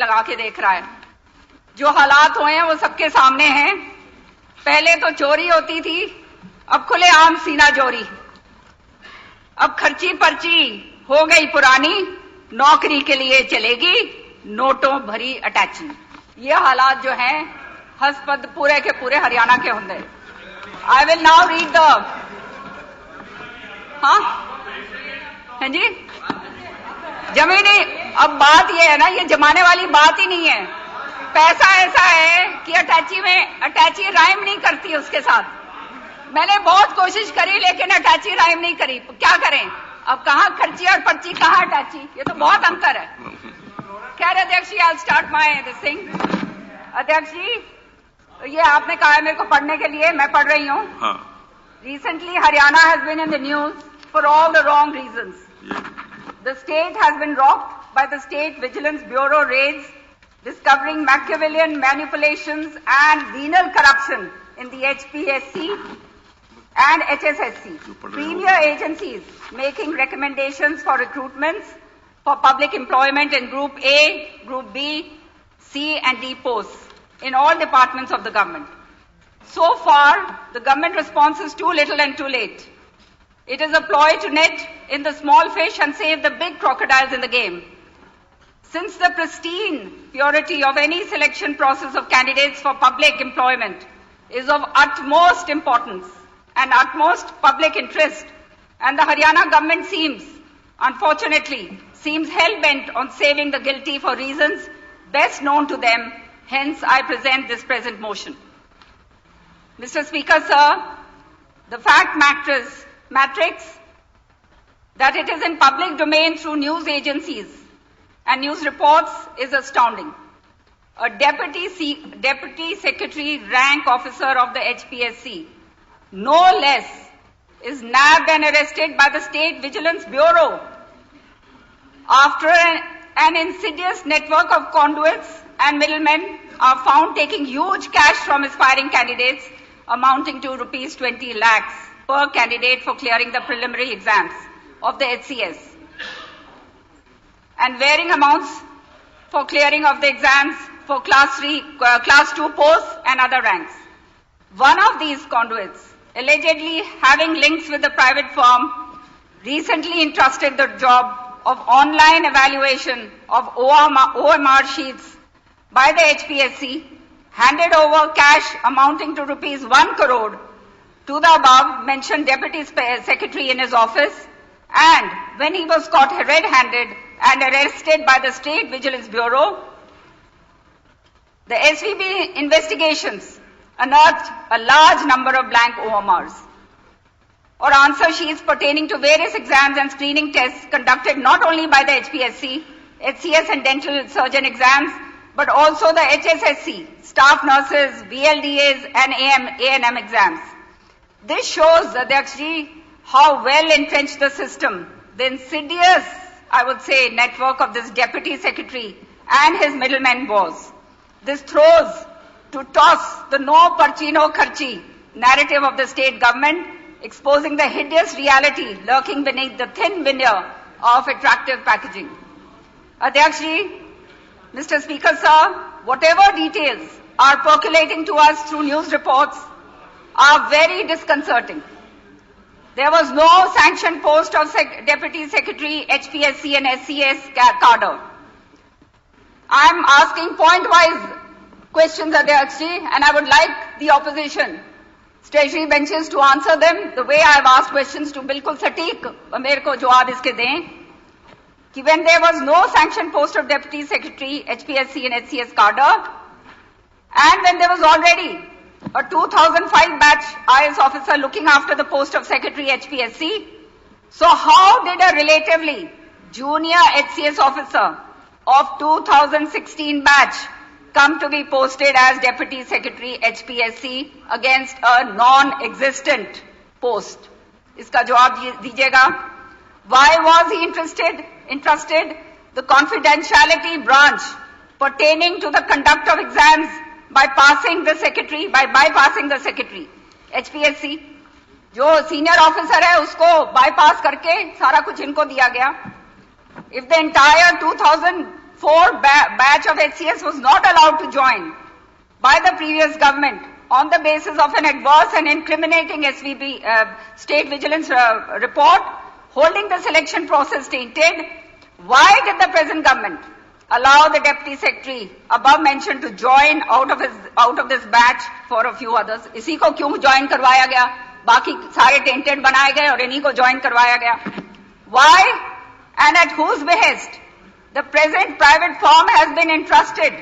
लगा के देख रहा है। जो हालात हुए हैं वो सबके सामने हैं। पहले तो चोरी होती थी, अब खुलेआम सीना चोरी। अब खर्ची पर्ची हो गई पुरानी, नौकरी के लिए चलेगी नोटों भरी अटैची। ये हालात जो हैं हस्पद पूरे के पूरे हरियाणा के होंगे। I will now read the हाँ जी जमीनी। अब बात ये है ना, ये जमाने वाली बात ही नहीं है। पैसा ऐसा है कि अटैची राइम नहीं करती उसके साथ। मैंने बहुत कोशिश करी लेकिन अटैची राइम नहीं करी। क्या करें अब, कहाँ खर्ची और पर्ची, कहाँ अटैची, ये तो बहुत अंतर है। खैर अध्यक्ष जी, I start my this thing. अध्यक्ष जी, ये आपने कहा है मेरे को पढ़ने के लिए, मैं पढ़ रही हूँ। Recently, Haryana has been in the news for all the wrong reasons. The state has been rocked by the State Vigilance Bureau raids discovering Machiavellian manipulations and venal corruption in the HPSC and HSSC. Premier agencies making recommendations for recruitments for public employment in Group A, Group B, C and D posts in all departments of the government. So far, the government response is too little and too late. It is a ploy to net in the small fish and save the big crocodiles in the game. Since the pristine purity of any selection process of candidates for public employment is of utmost importance and utmost public interest, and the Haryana government unfortunately, seems hell-bent on saving the guilty for reasons best known to them, hence I present this present motion. Mr. Speaker, sir, the fact matrix that it is in public domain through news agencies and news reports is astounding. A deputy secretary rank officer of the HPSC, no less, is nabbed and arrested by the State Vigilance Bureau after an insidious network of conduits and middlemen are found taking huge cash from aspiring candidates amounting to rupees 20 lakhs per candidate for clearing the preliminary exams of the HCS and varying amounts for clearing of the exams for class 2 posts and other ranks. One of these conduits, allegedly having links with the private firm, recently entrusted the job of online evaluation of OMR sheets by the HPSC, handed over cash amounting to rupees 1 crore to the above mentioned deputy secretary in his office, and when he was caught red-handed and arrested by the State Vigilance Bureau, the SVB investigations unearthed a large number of blank OMRs or answer sheets pertaining to various exams and screening tests conducted not only by the HPSC, HCS and dental surgeon exams, but also the HSSC, staff nurses, VLDAs and A&M exams. This shows, Adhyaksh ji, how well entrenched the system, the insidious, I would say, network of this deputy secretary and his middlemen was. This throws to toss the no parchi no kharchi narrative of the state government, exposing the hideous reality lurking beneath the thin veneer of attractive packaging. Adhyaksh ji, Mr. Speaker, sir, whatever details are percolating to us through news reports are very disconcerting. There was no sanctioned post of Deputy Secretary, HPSC and SCS cadre. I am asking point-wise questions, Adhyaksh ji, and I would like the opposition treasury benches to answer them the way I have asked questions to bilkul sateek mere ko jawab iske dein. Ki when there was no sanctioned post of Deputy Secretary, HPSC and HCS cadre, and when there was already a 2005 batch IS officer looking after the post of Secretary HPSC, so how did a relatively junior HCS officer of 2016 batch come to be posted as Deputy Secretary HPSC against a non-existent post? Iska jawab dijiyega. Why was he entrusted the confidentiality branch pertaining to the conduct of exams by bypassing the secretary? HPSC जो senior officer है उसको bypass करके सारा कुछ इनको दिया गया. If the entire batch of HCS was not allowed to join by the previous government on the basis of an adverse and incriminating SVP State Vigilance report holding the selection process tainted. Why did the present government allow the Deputy Secretary above mentioned to join out of this batch for a few others? इसी को क्यों join करवाया गया? बाकी सारे tainted बनाए गए और इन्हीं को join करवाया गया. Why and at whose behest the present private firm has been entrusted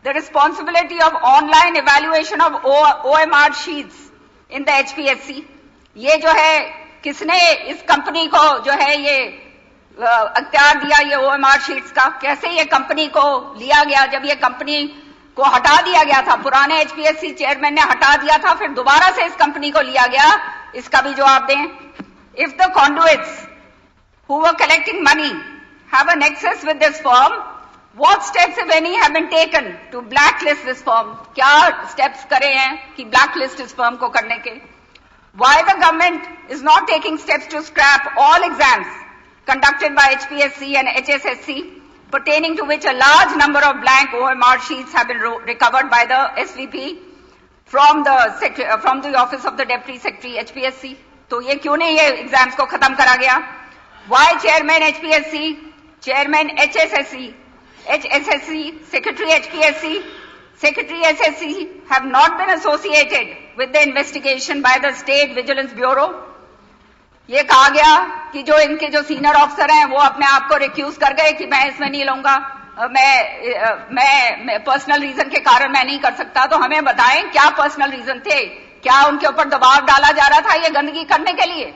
the responsibility of online evaluation of OMR sheets in the HPSC? ये जो है किसने इस कंपनी को जो है ये अख्तियार दिया ये OMR शीट्स का? कैसे ये कंपनी को लिया गया? जब ये कंपनी को हटा दिया गया था, पुराने HPSC चेयरमैन ने हटा दिया था, फिर दोबारा से इस कंपनी को लिया गया, इसका भी जवाब दें. If the conduits who were collecting money have a nexus with this firm, what steps, if any, have been taken to blacklist this firm? क्या steps करे हैं कि blacklist इस firm को करने के? Why the government is not taking steps to scrap all exams conducted by HPSC and HSSC, pertaining to which a large number of blank OMR sheets have been recovered by the SVP from the office of the Deputy Secretary HPSC? तो ये क्यों नहीं ये exams को खत्म करा गया? Why Chairman HPSC, Chairman HSSC, Secretary HPSC, Secretary SSC have not been associated with the investigation by the State Vigilance Bureau? ये कहा गया कि जो इनके जो सीनियर ऑफिसर हैं वो अपने आप को रिक्यूज कर गए कि मैं इसमें नहीं लूंगा, मैं पर्सनल रीजन के कारण मैं नहीं कर सकता. तो हमें बताएं क्या पर्सनल रीजन थे? क्या उनके ऊपर दबाव डाला जा रहा था ये गंदगी करने के लिए?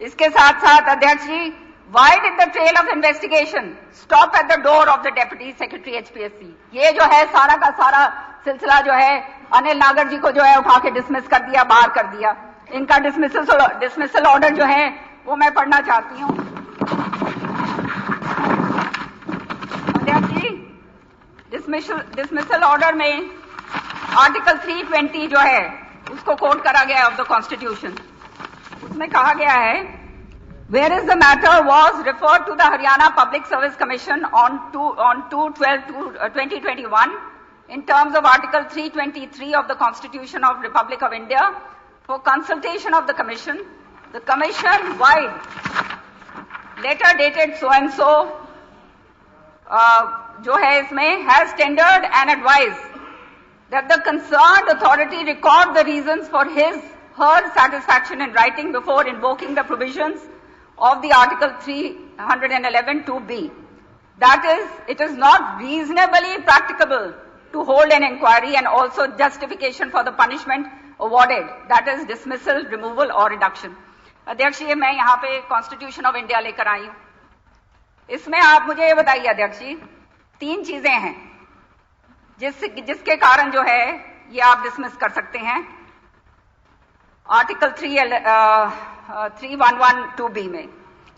इसके साथ साथ अध्यक्ष जी, why did the trail of investigation stop at the door of the Deputy Secretary HPSC? ये जो है सारा का सारा सिलसिला जो है अनिल नागर जी को जो है उठा के डिसमिस कर दिया, बाहर कर दिया. इनका डिसमिसल ऑर्डर जो है वो मैं पढ़ना चाहती हूँ. अध्यक्ष जी, डिसमिसल ऑर्डर में आर्टिकल 320 जो है उसको कोट करा गया है ऑफ द कॉन्स्टिट्यूशन. उसमें कहा गया है, whereas the matter was referred to the Haryana Public Service Commission on 2/12/2021 in terms of Article 323 of the Constitution of Republic of India for consultation of the Commission wide letter dated so and so जो है इसमें has tendered and advised that the concerned authority record the reasons for her satisfaction in writing before invoking the provisions of the Article 311 2B. That is, it is not reasonably practicable to hold an inquiry and also justification for the punishment awarded, that is dismissal, removal or reduction. अध्यक्ष जी, मैं यहाँ पे constitution of India लेकर आई हूँ. इसमें आप मुझे ये बताइए अध्यक्ष जी, 3 चीजें हैं जिसके कारण जो है ये आप डिसमिस कर सकते हैं. आर्टिकल 3112B में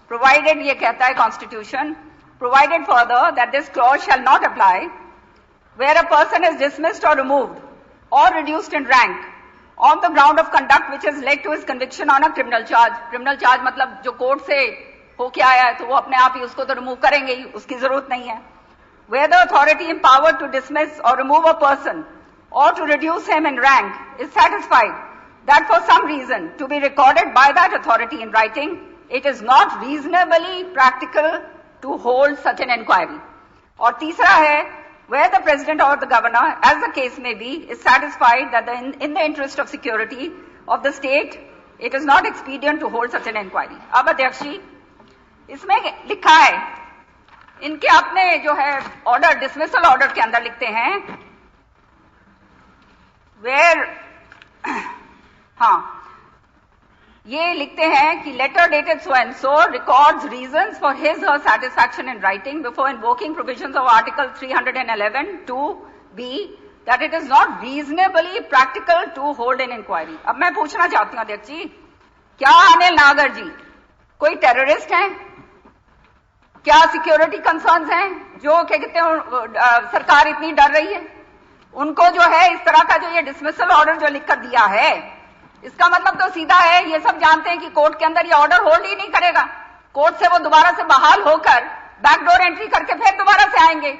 प्रोवाइडेड ये कहता है constitution, provided further that this clause shall not apply where a person is dismissed और रिमूव्ड और reduced in rank on the ground of conduct which has led to his conviction on a criminal charge. Criminal charge मतलब जो court से होके आया है तो वो अपने आप ही उसको तो रिमूव करेंगे ही, उसकी जरूरत नहीं है. Where the authority empowered to dismiss or remove a person or to reduce him in rank is satisfied that for some reason to be recorded by that authority in writing, it is not reasonably practical to hold such an inquiry. और तीसरा है, where the president or the governor, as the case may be, is satisfied that in the interest of security of the state, it is not expedient to hold such an inquiry. अब अध्यक्ष जी, इसमें लिखा है, इनके अपने जो है order, dismissal order के अंदर लिखते हैं, where हाँ, ये लिखते हैं कि letter dated so and so records reasons for his or her satisfaction in writing before invoking provisions of Article 311 2B that it is not reasonably practical to hold an inquiry. अब मैं पूछना चाहती हूँ अध्यक्ष जी, क्या अनिल नागर जी कोई टेररिस्ट हैं? क्या सिक्योरिटी कंसर्न्स हैं जो क्या कहते हैं सरकार इतनी डर रही है? उनको जो है इस तरह का जो ये डिसमिसल ऑर्डर जो लिखकर दिया है, इसका मतलब तो सीधा है, ये सब जानते हैं कि कोर्ट के अंदर ये ऑर्डर होल्ड ही नहीं करेगा. कोर्ट से वो दोबारा से बहाल होकर बैकडोर एंट्री करके फिर दोबारा से आएंगे।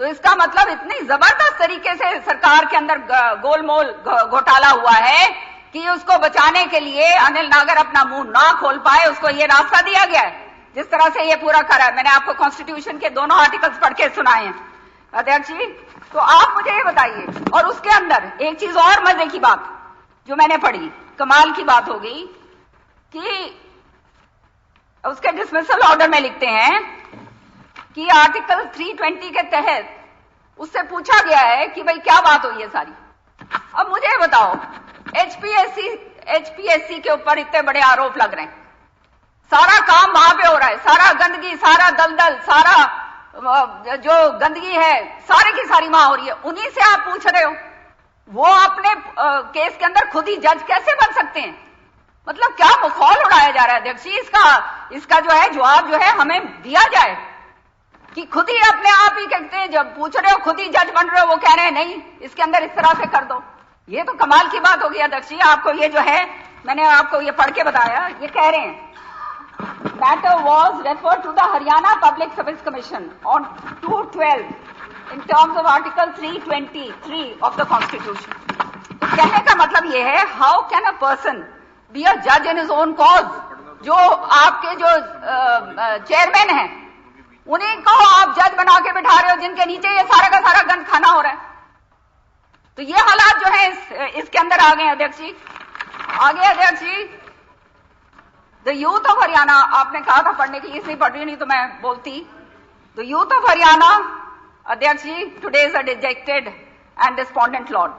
तो इसका मतलब इतनी जबरदस्त तरीके से सरकार के अंदर गोलमोल घोटाला हुआ है कि उसको बचाने के लिए अनिल नागर अपना मुंह ना खोल पाए, उसको ये रास्ता दिया गया है जिस तरह से ये पूरा करा है। मैंने आपको कॉन्स्टिट्यूशन के दोनों आर्टिकल्स पढ़ के सुनाए हैं अध्यक्ष जी। तो आप मुझे ये बताइए, और उसके अंदर एक चीज और मजे की बात जो मैंने पढ़ी, कमाल की बात हो गई कि उसके डिसमिसल ऑर्डर में लिखते हैं कि आर्टिकल 320 के तहत उससे पूछा गया है कि भाई क्या बात हुई है सारी। अब मुझे बताओ, एचपीएससी के ऊपर इतने बड़े आरोप लग रहे हैं, सारा काम वहां पे हो रहा है, सारा गंदगी, सारा दलदल, सारा जो गंदगी है सारी की सारी वहां हो रही है, उन्हीं से आप पूछ रहे हो। वो अपने केस के अंदर खुद ही जज कैसे बन सकते हैं? मतलब क्या मखौल उड़ाया जा रहा है अध्यक्ष जी? इसका जो है जवाब जो है हमें दिया जाए कि खुद ही अपने आप ही कहते हैं, जब पूछ रहे हो खुद ही जज बन रहे हो, वो कह रहे हैं नहीं इसके अंदर इस तरह से कर दो। ये तो कमाल की बात होगी अध्यक्ष जी। आपको ये जो है, मैंने आपको ये पढ़ के बताया, ये कह रहे हैं matter was referred to the Haryana Public Service Commission on 2/12 in terms of Article 323 of the Constitution. तो कहने का मतलब ये है, how can a person be a judge in his own cause? जो आपके जो चेयरमैन हैं उन्हीं को आप जज बना के बिठा रहे हो, जिनके नीचे ये सारा का सारा गंद खाना हो रहा है। तो ये हालात जो है इसके अंदर आ गए अध्यक्ष जी। आगे अध्यक्ष जी, द यूथ ऑफ हरियाणा, आपने कहा था पढ़ने के लिए, इसलिए पढ़ रही नहीं तो मैं बोलती। द यूथ ऑफ हरियाणा अध्यक्ष जी today is a dejected and despondent lord.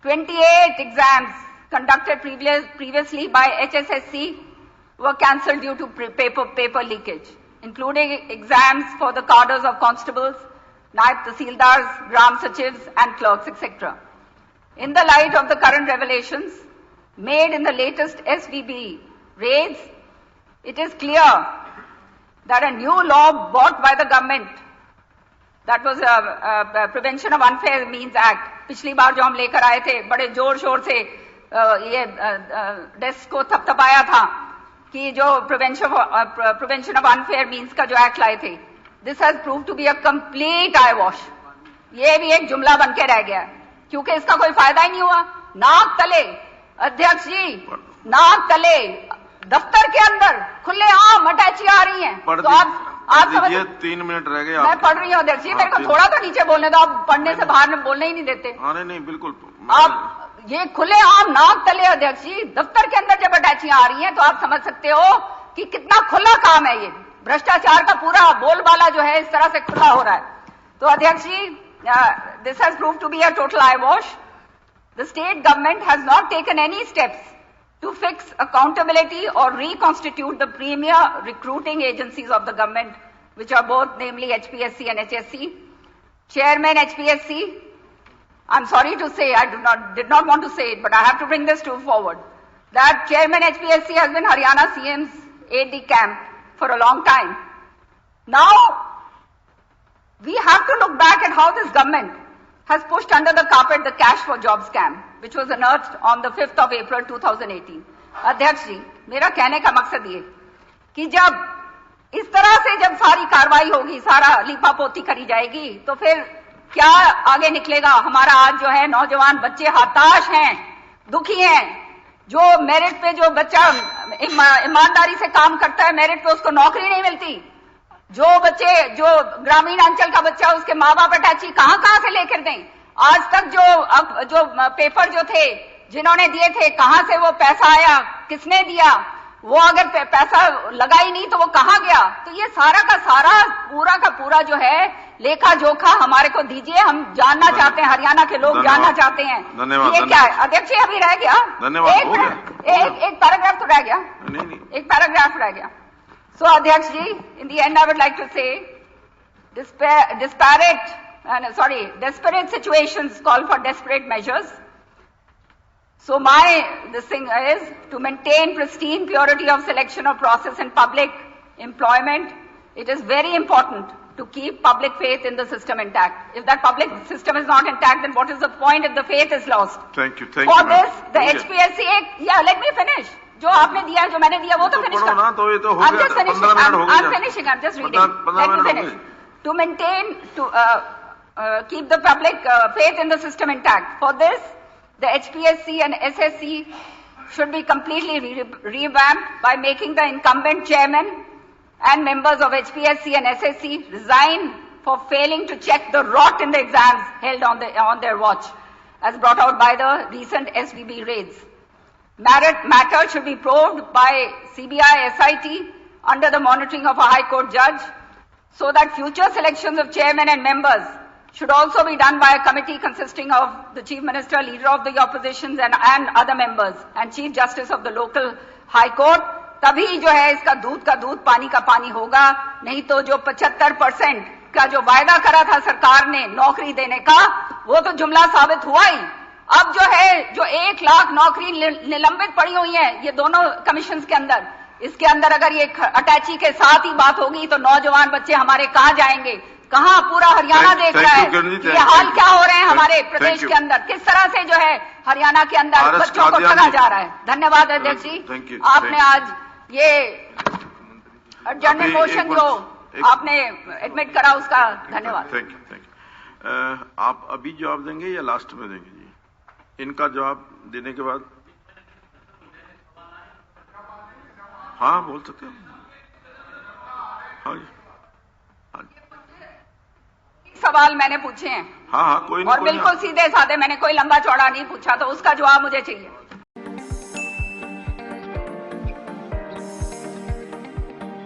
28 exams conducted previously by HSSC were cancelled due to paper leakage, including exams for the cadres of constables, naib tahsildars, gram sachivs and clerks, etc. In the light of the current revelations made in the latest SVB raids, it is clear that a new law brought by the government, that was Prevention of Unfair Means Act, पिछली बार जो हम लेकर आए थे, बड़े जोर शोर से ये डेस्क को थपथपाया था कि जो प्रिवेंशन ऑफ अनफेयर मीन्स का जो एक्ट लाए थे, this has prove to be a complete eyewash. ये भी एक जुमला बन के रह गया क्योंकि इसका कोई फायदा ही नहीं हुआ। नाक तले अध्यक्ष जी, नाक तले दफ्तर के अंदर खुले आम अटैचियां आ रही हैं। तो आप समझिए, 3 मिनट रह गए। मैं पढ़ रही हूँ अध्यक्ष जी, मेरे को थोड़ा तो नीचे बोलने दो, आप पढ़ने से बाहर बोलने ही नहीं देते। नहीं बिल्कुल। आप ये खुले आम नाक तले अध्यक्ष जी, दफ्तर के अंदर जब अटैचियां आ रही हैं तो आप समझ सकते हो कि कितना खुला काम है। ये भ्रष्टाचार का पूरा बोलबाला जो है इस तरह से खुला हो रहा है। तो अध्यक्ष जी, this has prove to be a total eye wash. The state government has not taken any steps to fix accountability or reconstitute the premier recruiting agencies of the government, which are both namely HPSC and HSC. Chairman HPSC, I'm sorry to say, I did not want to say it, but I have to bring this forward, that Chairman HPSC has been Haryana CM's aide-de-camp for a long time. Now, we have to look back at how this government has pushed under the carpet the cash for job scam, which was unearthed on the 5th of April 2018. अध्यक्ष जी, मेरा कहने का मकसद ये कि जब इस तरह से जब सारी कार्रवाई होगी, सारा लीपापोती करी जाएगी, तो फिर क्या आगे निकलेगा? हमारा आज जो है नौजवान बच्चे हताश हैं, दुखी हैं। जो मेरिट पे जो बच्चा ईमानदारी से काम करता है, मेरिट पे उसको नौकरी नहीं मिलती। जो बच्चे, जो ग्रामीण अंचल का बच्चा, उसके माँ बाप अटैची कहां से लेकर दें? आज तक जो पेपर जो थे जिन्होंने दिए थे, कहां से वो पैसा आया, किसने दिया? वो अगर पैसा लगा ही नहीं तो वो कहां गया? तो ये सारा का सारा पूरा का पूरा जो है लेखा जोखा हमारे को दीजिए। हम जानना चाहते हैं, हरियाणा के लोग जानना चाहते हैं। धन्यवाद। ये क्या है अध्यक्ष जी? अभी रह गया एक पैराग्राफ तो रह गया, एक पैराग्राफ रह गया। So, Adhyaksh ji, in the end I would like to say, desperate situations call for desperate measures. So this thing is to maintain pristine purity of selection of process in public employment. It is very important to keep public faith in the system intact. If that public system is not intact, then what is the point if the faith is lost? Thank you. For this, the HPSC, let me finish. जो आपने दिया, जो मैंने दिया, वो तो finish पढ़ो ना, तो ये तो हो गया, 15 मिनट हो गए। I'm finishing, I'm just reading. 15 Let me minute हो finish. गए। To maintain, to keep the public faith in the system intact. For this, the HPSC and SSC should be completely revamped by making the incumbent chairman and members of HPSC and SSC resign for failing to check the rot in the exams held on their watch, as brought out by the recent SVB raids. Matter should be probed by CBI SIT under the monitoring of a High Court judge, so that future selections of chairmen and members should also be done by a committee consisting of the Chief Minister, Leader of the Opposition and other members, and Chief Justice of the local High Court. तभी जो है इसका दूध का दूध, पानी का पानी होगा, नहीं तो जो 75% का जो वायदा करा था सरकार ने नौकरी देने का, वो तो जुमला साबित हुआ ही। अब जो है, जो 1 लाख नौकरी निलंबित पड़ी हुई है ये दोनों कमीशंस के अंदर, इसके अंदर अगर ये अटैची के साथ ही बात होगी तो नौजवान बच्चे हमारे कहाँ जाएंगे, कहाँ पूरा हरियाणा देख रहा है ये हाल क्या हो रहे हैं हमारे प्रदेश के अंदर, किस तरह से जो है हरियाणा के अंदर बच्चों को ठगा जा रहा है। धन्यवाद अध्यक्ष जी, आपने आज ये एडजर्नमेंट मोशन जो आपने एडमिट करा उसका धन्यवाद। Thank you. आप अभी जवाब देंगे या लास्ट में देंगे जी? इनका जवाब देने के बाद हाँ बोल सकते हैं। हाँ जी, हाँ जी। सवाल मैंने पूछे हैं। हाँ हाँ, कोई नहीं, और बिल्कुल सीधे साधे, मैंने कोई लंबा चौड़ा नहीं पूछा, तो उसका जवाब मुझे चाहिए।